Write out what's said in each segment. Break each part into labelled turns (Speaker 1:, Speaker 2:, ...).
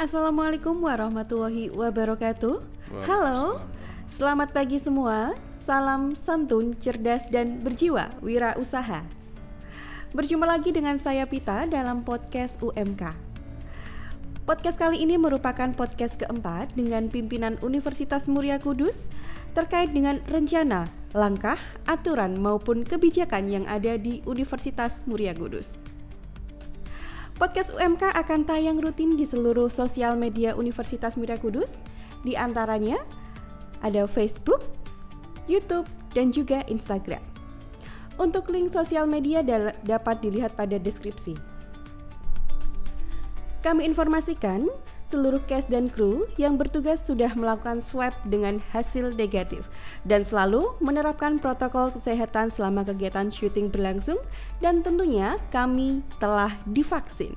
Speaker 1: Assalamualaikum warahmatullahi wabarakatuh. Halo,
Speaker 2: Waalaikumsalam.
Speaker 1: selamat pagi semua. Salam santun, cerdas, dan berjiwa wirausaha. Berjumpa lagi dengan saya Pita dalam podcast UMK. Podcast kali ini merupakan podcast keempat dengan pimpinan Universitas Muria Kudus terkait dengan rencana, langkah, aturan maupun kebijakan yang ada di Universitas Muria Kudus. Podcast UMK akan tayang rutin di seluruh sosial media Universitas Muria Kudus, di antaranya ada Facebook, YouTube, dan juga Instagram. Untuk link sosial media dapat dilihat pada deskripsi. Kami informasikan seluruh cast dan kru yang bertugas sudah melakukan swab dengan hasil negatif dan selalu menerapkan protokol kesehatan selama kegiatan syuting berlangsung, dan tentunya kami telah divaksin.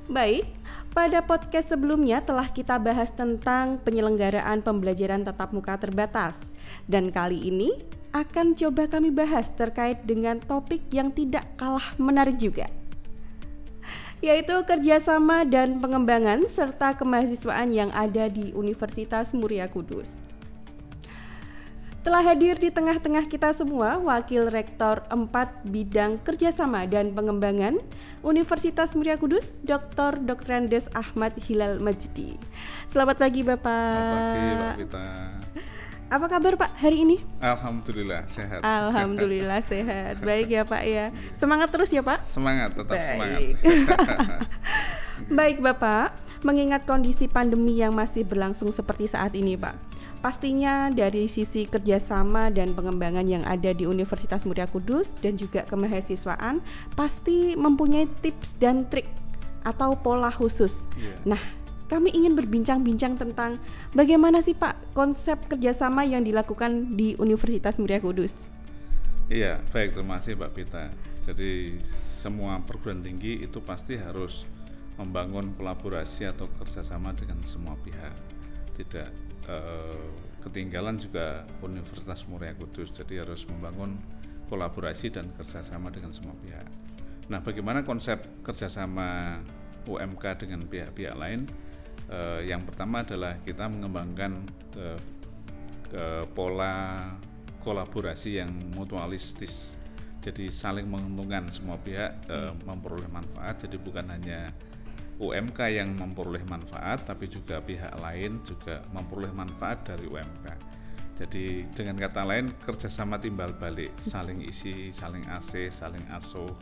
Speaker 1: Baik, pada podcast sebelumnya telah kita bahas tentang penyelenggaraan pembelajaran tatap muka terbatas, dan kali ini akan coba kami bahas terkait dengan topik yang tidak kalah menarik juga, yaitu kerjasama dan pengembangan serta kemahasiswaan yang ada di Universitas Muria Kudus. Telah hadir di tengah-tengah kita semua Wakil Rektor 4 Bidang Kerjasama dan Pengembangan Universitas Muria Kudus, Dr. Andes Ahmad Hilal Majdi. Selamat pagi Bapak.
Speaker 2: Selamat pagi Pak Pita.
Speaker 1: Apa kabar Pak hari ini?
Speaker 2: Alhamdulillah sehat.
Speaker 1: Alhamdulillah sehat. Baik ya Pak ya. Semangat terus ya Pak.
Speaker 2: Semangat, tetap semangat.
Speaker 1: Baik Bapak, mengingat kondisi pandemi yang masih berlangsung seperti saat ini Pak, pastinya dari sisi kerjasama dan pengembangan yang ada di Universitas Muria Kudus dan juga kemahasiswaan pasti mempunyai tips dan trik atau pola khusus. Nah, kami ingin berbincang-bincang tentang bagaimana sih Pak konsep kerjasama yang dilakukan di Universitas Muria Kudus.
Speaker 2: Iya, baik, terima kasih Mbak Pita. Jadi semua perguruan tinggi itu pasti harus membangun kolaborasi atau kerjasama dengan semua pihak. Tidak ketinggalan juga Universitas Muria Kudus, jadi harus membangun kolaborasi dan kerjasama dengan semua pihak. Nah, bagaimana konsep kerjasama UMK dengan pihak-pihak lain? Yang pertama adalah kita mengembangkan pola kolaborasi yang mutualistis, jadi saling menguntungkan semua pihak memperoleh manfaat. Jadi bukan hanya UMK yang memperoleh manfaat, tapi juga pihak lain juga memperoleh manfaat dari UMK. Jadi dengan kata lain, kerjasama timbal balik, saling isi, saling AC, saling asuh,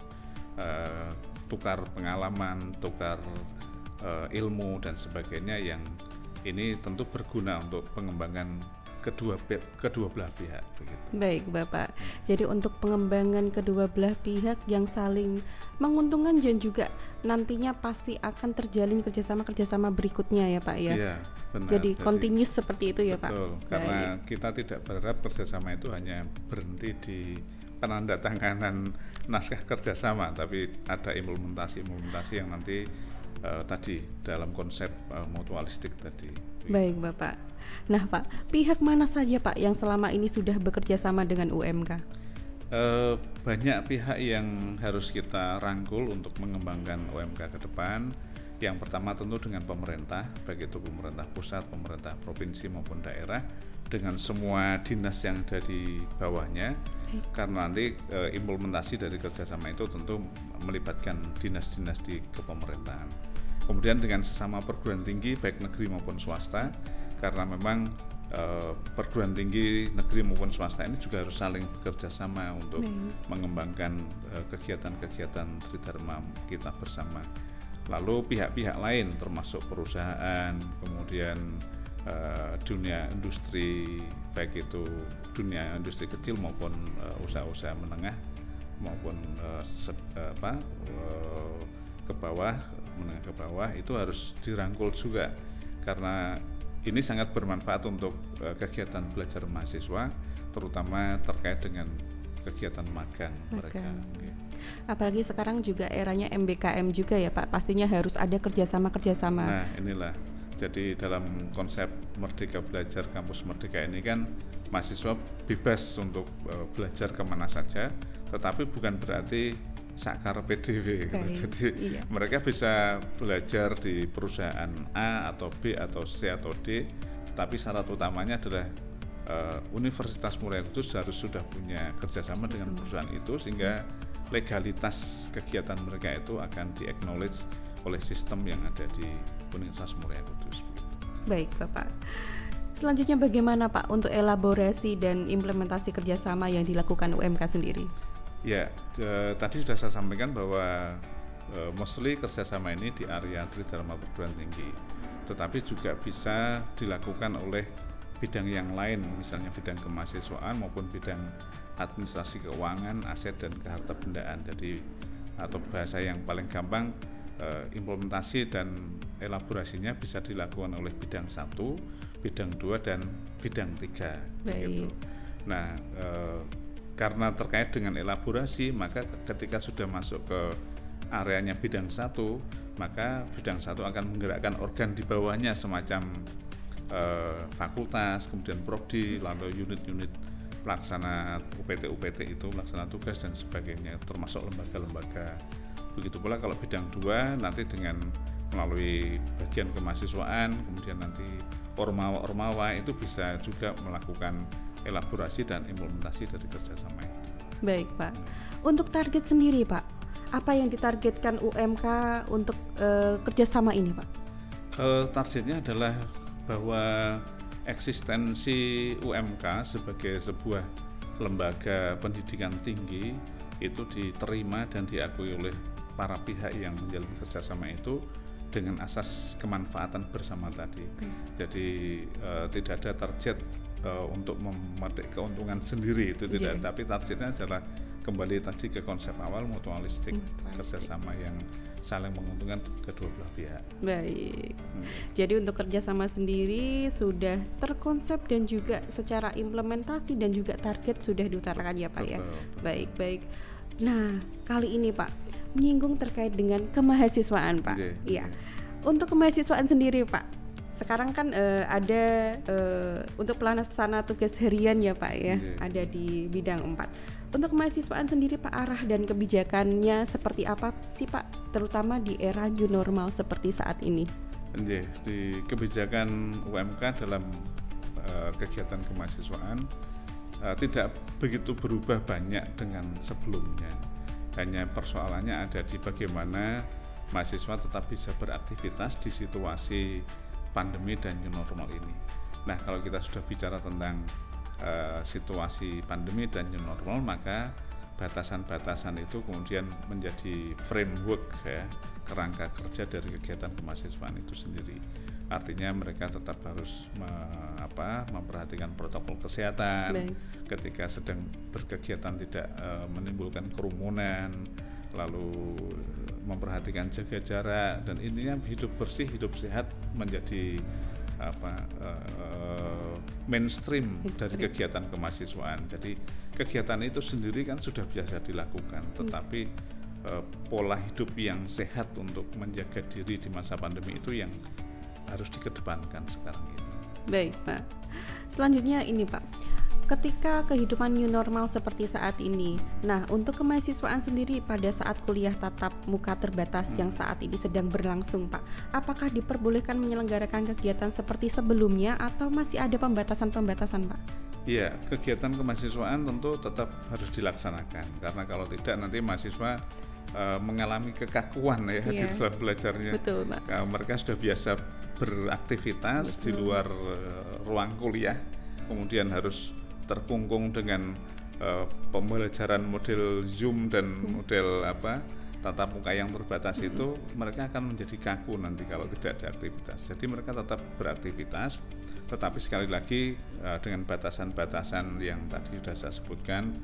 Speaker 2: tukar pengalaman, tukar ilmu dan sebagainya, yang ini tentu berguna untuk pengembangan kedua belah pihak begitu.
Speaker 1: Baik Bapak, jadi untuk pengembangan kedua belah pihak yang saling menguntungkan dan juga nantinya pasti akan terjalin kerjasama berikutnya ya Pak ya.
Speaker 2: Iya, benar.
Speaker 1: Jadi continuous seperti itu ya Pak.
Speaker 2: Betul, karena kita tidak berharap kerjasama itu hanya berhenti di penandatanganan naskah kerjasama, tapi ada implementasi yang nanti tadi dalam konsep mutualistik tadi.
Speaker 1: Baik Bapak. Nah Pak, pihak mana saja Pak yang selama ini sudah bekerja sama dengan UMK?
Speaker 2: Banyak pihak yang harus kita rangkul untuk mengembangkan UMK ke depan. Yang pertama tentu dengan pemerintah, baik itu pemerintah pusat, pemerintah provinsi maupun daerah, dengan semua dinas yang ada di bawahnya. Karena nanti implementasi dari kerjasama itu tentu melibatkan dinas-dinas di kepemerintahan. Kemudian dengan sesama perguruan tinggi baik negeri maupun swasta, karena memang perguruan tinggi negeri maupun swasta ini juga harus saling bekerja sama untuk mengembangkan kegiatan-kegiatan Tridharma kita bersama. Lalu pihak-pihak lain termasuk perusahaan, kemudian dunia industri, baik itu dunia industri kecil maupun usaha-usaha menengah maupun menengah ke bawah, itu harus dirangkul juga, karena ini sangat bermanfaat untuk kegiatan belajar mahasiswa, terutama terkait dengan kegiatan magang mereka.
Speaker 1: Apalagi sekarang juga eranya MBKM juga ya Pak, pastinya harus ada kerjasama.
Speaker 2: Nah inilah, jadi dalam konsep Merdeka Belajar Kampus Merdeka ini kan mahasiswa bebas untuk belajar kemana saja, tetapi bukan berarti sakar PDW gitu. Jadi
Speaker 1: iya.
Speaker 2: mereka bisa belajar di perusahaan A atau B atau C atau D, tapi syarat utamanya adalah Universitas Muria Kudus harus sudah punya kerjasama dengan perusahaan itu, sehingga legalitas kegiatan mereka itu akan di-acknowledge oleh sistem yang ada di Universitas Muria Kudus.
Speaker 1: Baik Bapak. Selanjutnya bagaimana Pak untuk elaborasi dan implementasi kerjasama yang dilakukan UMK sendiri?
Speaker 2: Ya, tadi sudah saya sampaikan bahwa mostly kerjasama ini di area Tridharma Perguruan Tinggi, tetapi juga bisa dilakukan oleh bidang yang lain, misalnya bidang kemahasiswaan maupun bidang administrasi keuangan, aset dan kehartabendaan. Jadi atau bahasa yang paling gampang, implementasi dan elaborasinya bisa dilakukan oleh bidang 1, bidang 2 dan bidang 3 begitu. Nah, karena terkait dengan elaborasi, maka ketika sudah masuk ke areanya bidang 1, maka bidang 1 akan menggerakkan organ di bawahnya semacam fakultas, kemudian prodi, lalu unit-unit pelaksana UPT itu, pelaksana tugas dan sebagainya, termasuk lembaga-lembaga. Begitu pula kalau bidang 2 nanti dengan melalui bagian kemahasiswaan, kemudian nanti ormawa itu bisa juga melakukan elaborasi dan implementasi dari kerjasama itu.
Speaker 1: Baik Pak. Untuk target sendiri Pak, apa yang ditargetkan UMK untuk kerjasama ini Pak?
Speaker 2: Targetnya adalah bahwa eksistensi UMK sebagai sebuah lembaga pendidikan tinggi itu diterima dan diakui oleh para pihak yang menjalin kerjasama itu dengan asas kemanfaatan bersama tadi. Jadi tidak ada target untuk memetik keuntungan sendiri, itu tidak, tapi targetnya adalah kembali tadi ke konsep awal, mutualistik, kerjasama yang saling menguntungkan kedua belah pihak.
Speaker 1: Baik. Jadi untuk kerjasama sendiri sudah terkonsep dan juga secara implementasi dan juga target sudah diutarakan ya Pak. Betul. Baik. Nah kali ini Pak menyinggung terkait dengan kemahasiswaan Pak. Iya. Untuk kemahasiswaan sendiri Pak, sekarang kan ada untuk pelaksana tugas harian ya Pak ya, ada di bidang 4. Untuk kemahasiswaan sendiri Pak, arah dan kebijakannya seperti apa sih Pak, terutama di era new normal seperti saat ini?
Speaker 2: Di kebijakan UMK dalam kegiatan kemahasiswaan tidak begitu berubah banyak dengan sebelumnya. Hanya persoalannya ada di bagaimana mahasiswa tetap bisa beraktivitas di situasi pandemi dan new normal ini. Nah, kalau kita sudah bicara tentang situasi pandemi dan new normal, maka batasan-batasan itu kemudian menjadi framework ya, kerangka kerja dari kegiatan kemahasiswaan itu sendiri. Artinya mereka tetap harus memperhatikan protokol kesehatan. Ketika sedang berkegiatan tidak menimbulkan kerumunan, lalu memperhatikan jaga jarak, dan intinya hidup bersih, hidup sehat menjadi mainstream dari kegiatan kemahasiswaan. Jadi kegiatan itu sendiri kan sudah biasa dilakukan, tetapi pola hidup yang sehat untuk menjaga diri di masa pandemi itu yang harus dikedepankan sekarang ini.
Speaker 1: Baik Pak. Selanjutnya ini Pak, ketika kehidupan new normal seperti saat ini, nah untuk kemahasiswaan sendiri pada saat kuliah tatap muka terbatas yang saat ini sedang berlangsung Pak, apakah diperbolehkan menyelenggarakan kegiatan seperti sebelumnya atau masih ada pembatasan-pembatasan Pak?
Speaker 2: Iya, kegiatan kemahasiswaan tentu tetap harus dilaksanakan, karena kalau tidak nanti mahasiswa mengalami kekakuan ya di dalam belajarnya.
Speaker 1: Betul Pak.
Speaker 2: Mereka sudah biasa beraktivitas di luar ruang kuliah, kemudian harus terkungkung dengan pembelajaran model Zoom dan model tatap muka yang terbatas itu, mereka akan menjadi kaku nanti kalau tidak ada aktivitas. Jadi mereka tetap beraktivitas, tetapi sekali lagi dengan batasan-batasan yang tadi sudah saya sebutkan,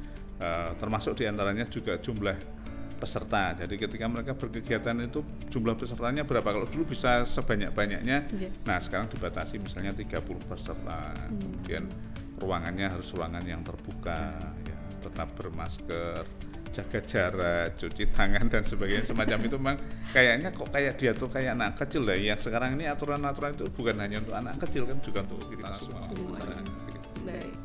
Speaker 2: termasuk diantaranya juga jumlah peserta. Jadi ketika mereka berkegiatan itu jumlah pesertanya berapa? Kalau dulu bisa sebanyak-banyaknya, nah sekarang dibatasi misalnya 30 peserta. Kemudian ruangannya harus ruangan yang terbuka, ya, tetap bermasker, jaga jarak, cuci tangan dan sebagainya. Semacam itu memang kayaknya kok kayak diatur kayak anak kecil lah. Yang sekarang ini aturan-aturan itu bukan hanya untuk anak kecil, kan juga untuk kita semua.
Speaker 1: Baik.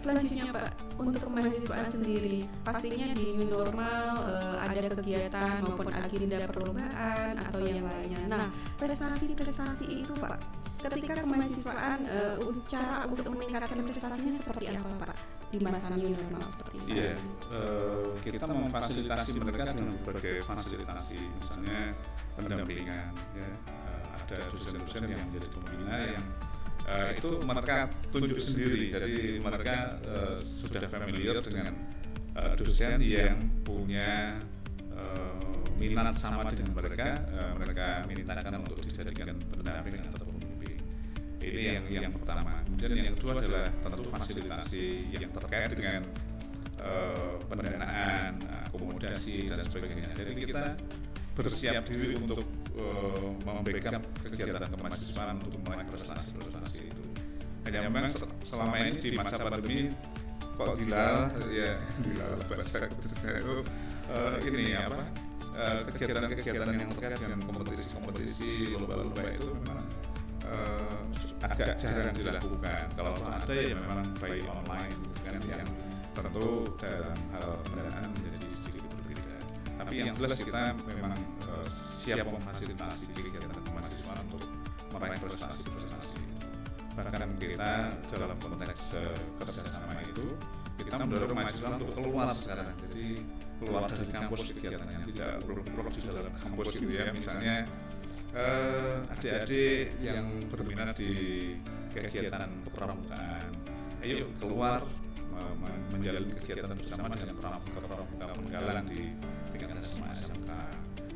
Speaker 1: Selanjutnya Pak, untuk kemahasiswaan sendiri, pastinya di new normal ada kegiatan maupun agenda perlombaan atau yang lainnya. Nah, prestasi-prestasi itu Pak, ketika kemahasiswaan cara untuk meningkatkan prestasinya seperti apa Pak di masa new normal seperti ini?
Speaker 2: Iya, kita memfasilitasi mereka dengan berbagai fasilitasi, misalnya pendampingan, ya, ada dosen-dosen yang menjadi pembina yang itu mereka tunjuk sendiri, jadi mereka sudah familiar dengan dosen yang punya minat sama dengan mereka, mereka mintakan untuk dijadikan pendamping atau pembimbing. Ini yang pertama. Kemudian yang kedua adalah tentu fasilitasi yang terkait dengan pendanaan, akomodasi dan sebagainya. Jadi kita bersiap diri untuk membackup kegiatan kemahasiswaan untuk meraih prestasi itu. Hanya memang selama ini di masa pandemi kok dilal bahasa khususnya itu ini apa kegiatan-kegiatan yang terkait dengan kompetisi lomba-lomba itu memang agak jarang dilakukan. Kalau ada ya memang by online kan, yang tentu dalam hal pendanaan menjadi sedikit berbeda. Tapi yang jelas kita memang siap memfasilitasi kegiatan kemahasiswaan untuk meraih prestasi-prestasi. Bahkan kita dalam konteks kerjasama itu kita mendorong mahasiswa untuk keluar sekarang. Jadi keluar dari kampus kegiatannya, tidak blok di dalam kampus gitu ya. Misalnya adik-adik yang berminat di kegiatan kepramukaan, ayo keluar menjalani kegiatan bersama dengan pramuka penggalang di tingkat SMA SMK.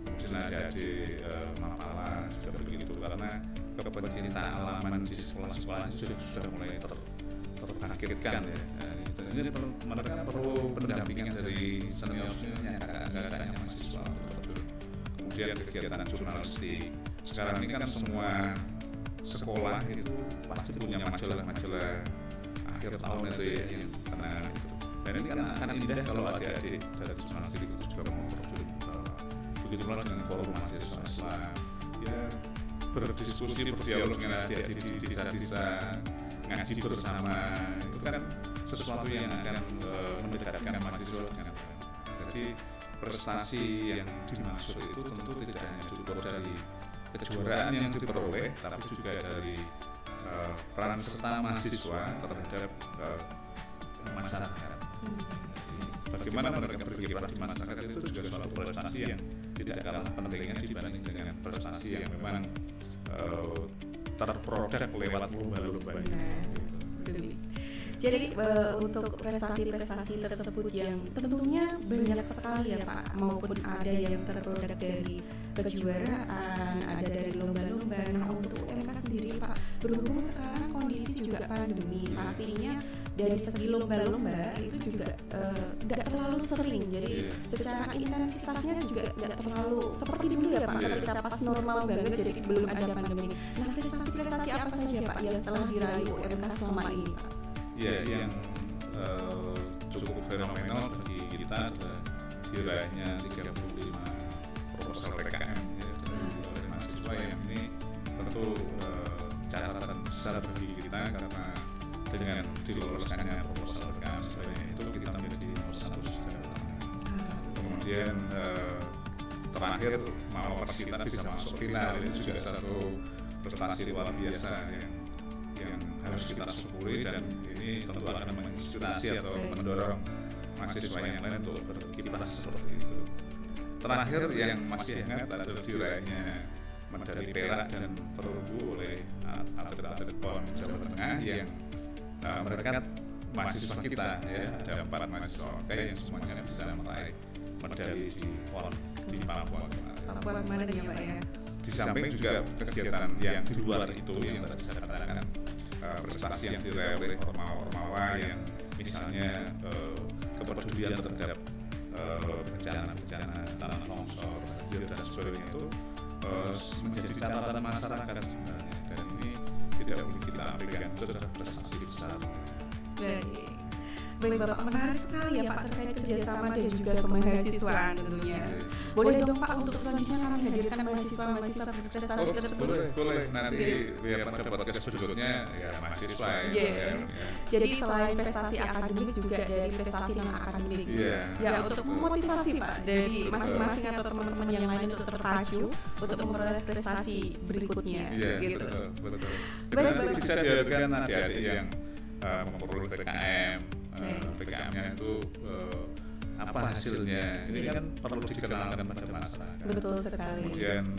Speaker 2: Kemudian ada di Mapala sudah begitu, karena kepencinta alaman di sekolah-sekolah sudah mulai terbangkitkan ya. Jadi mereka perlu pendampingan dari senior-seniornya, kakak-kakaknya mahasiswa. Kemudian kegiatan jurnalistik. Sekarang ini kan semua sekolah itu pasti punya majalah-majalah akhir tahun itu ya, yang tenang gitu. Dan ini kan akan indah kalau adik-adik dari jurnalistik itu juga mau terjun ke bawah. Begitu pula dengan forum mahasiswa Islam, ya berdiskusi, berdialog dengan adik-adik di desa-desa, ngaji bersama, itu kan sesuatu yang akan mendekatkan mahasiswa dengan baik. Jadi prestasi yang dimaksud itu tentu tidak hanya diukur dari kejuaraan yang diperoleh, tapi juga dari peran serta mahasiswa terhadap masyarakat. Bagaimana mereka berkiprah di masyarakat itu juga suatu prestasi yang tidak kalah pentingnya dibanding dengan prestasi yang memang terproduk lewat lomba-lomba ini.
Speaker 1: Jadi untuk prestasi-prestasi tersebut yang tentunya banyak sekali ya Pak, maupun ada yang terproduk dari kejuaraan, ada dari lomba-lomba. Nah untuk UMK sendiri Pak, berhubung sekarang kondisi juga pandemi, pastinya dari segi lomba-lomba itu juga tidak terlalu sering. Jadi secara intensitasnya juga tidak terlalu seperti dulu ya Pak, ketika pas normal banget, jadi belum ada pandemi. Nah prestasi-prestasi apa saja Pak yang telah diraih UMK selama ini Pak?
Speaker 2: Ya, yang cukup fenomenal bagi kita adalah diraihnya 35 proposal PKM ya, oleh mahasiswa, yang ini tentu catatan besar bagi kita, karena dengan diloloskannya proposal PKM sebanyak itu kita menjadi nomor 1 secara utama. Kemudian terakhir mawar kita bisa masuk final, ini juga satu prestasi luar biasa yang harus kita syukuri, dan ini tentu akan menginspirasi atau mendorong mahasiswa yang lain untuk berkiprah seperti itu. Terakhir yang masih ingat adalah diraihnya medali perak dan perunggu oleh atlet-atlet PON Jawa Tengah yang mereka mahasiswa kita ya, ada 4 mahasiswa yang semuanya bisa meraih medali di PON di Papua.
Speaker 1: Papua kemarin ya Pak ya.
Speaker 2: Di samping juga kegiatan yang di luar itu yang tadi saya katakan, prestasi yang diraih oleh ormawa yang misalnya kepedulian terhadap bencana tanah longsor, banjir dan sebagainya itu menjadi catatan masyarakat sebenarnya, dan ini tidak boleh kita abaikan, itu adalah prestasi besar.
Speaker 1: Baik. Baik Bapak, menarik sekali ya Pak terkait kerjasama dan juga kemahasiswaan tentunya. Boleh dong Pak untuk selanjutnya kami hadirkan mahasiswa-mahasiswa berprestasi tersebut.
Speaker 2: Boleh. Nanti biar pada podcast berikutnya ya mahasiswa
Speaker 1: ya. Jadi selain prestasi akademik juga dari prestasi non akademik. Ya untuk memotivasi Pak dari masing-masing atau teman-teman yang lain untuk terpacu untuk memperoleh prestasi berikutnya. Gitu.
Speaker 2: Betul. Nanti bisa diharapkan adik-adik yang memperoleh PKM. PKM-nya itu apa hasilnya, ini kan perlu dikenalkan pada masyarakat.
Speaker 1: Betul sekali.
Speaker 2: Kemudian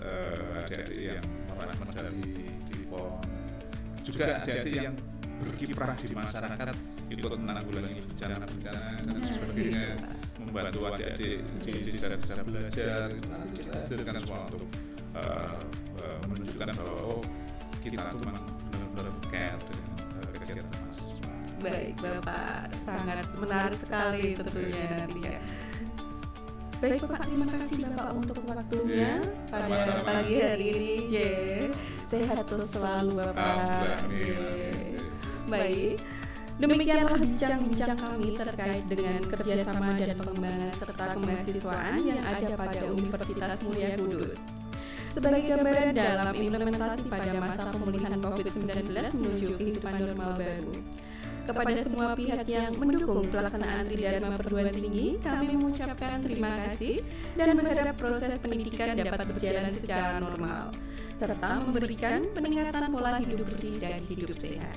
Speaker 2: adik-adik yang meraih medali di PON, juga adik-adik yang berkiprah di masyarakat, ikut menanggulangi bencana-bencana dan sebagainya, membantu adik-adik di desa-desa belajar. Nanti kita hadirkan semua untuk menunjukkan bahwa kita tuh memang benar-benar care dengan kegiatan mahasiswa.
Speaker 1: Baik Bapak, sangat menarik sekali tentunya nantinya. Baik Bapak, terima kasih Bapak untuk waktunya pada pagi hari ini. Sehat terus selalu Bapak. Baik, demikianlah bincang-bincang kami terkait dengan kerjasama dan pengembangan serta kemahasiswaan yang ada pada Universitas Muria Kudus. Sebagai gambaran dalam implementasi pada masa pemulihan COVID-19 menuju kehidupan normal baru. Kepada semua pihak yang mendukung pelaksanaan Tridharma Perguruan Tinggi, kami mengucapkan terima kasih dan berharap proses pendidikan dapat berjalan secara normal, serta memberikan peningkatan pola hidup bersih dan hidup sehat.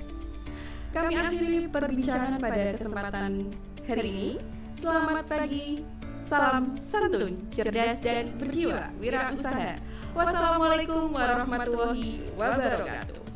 Speaker 1: Kami akhiri perbincangan pada kesempatan hari ini. Selamat pagi, salam santun, cerdas dan berjiwa wirausaha. Wassalamualaikum warahmatullahi wabarakatuh.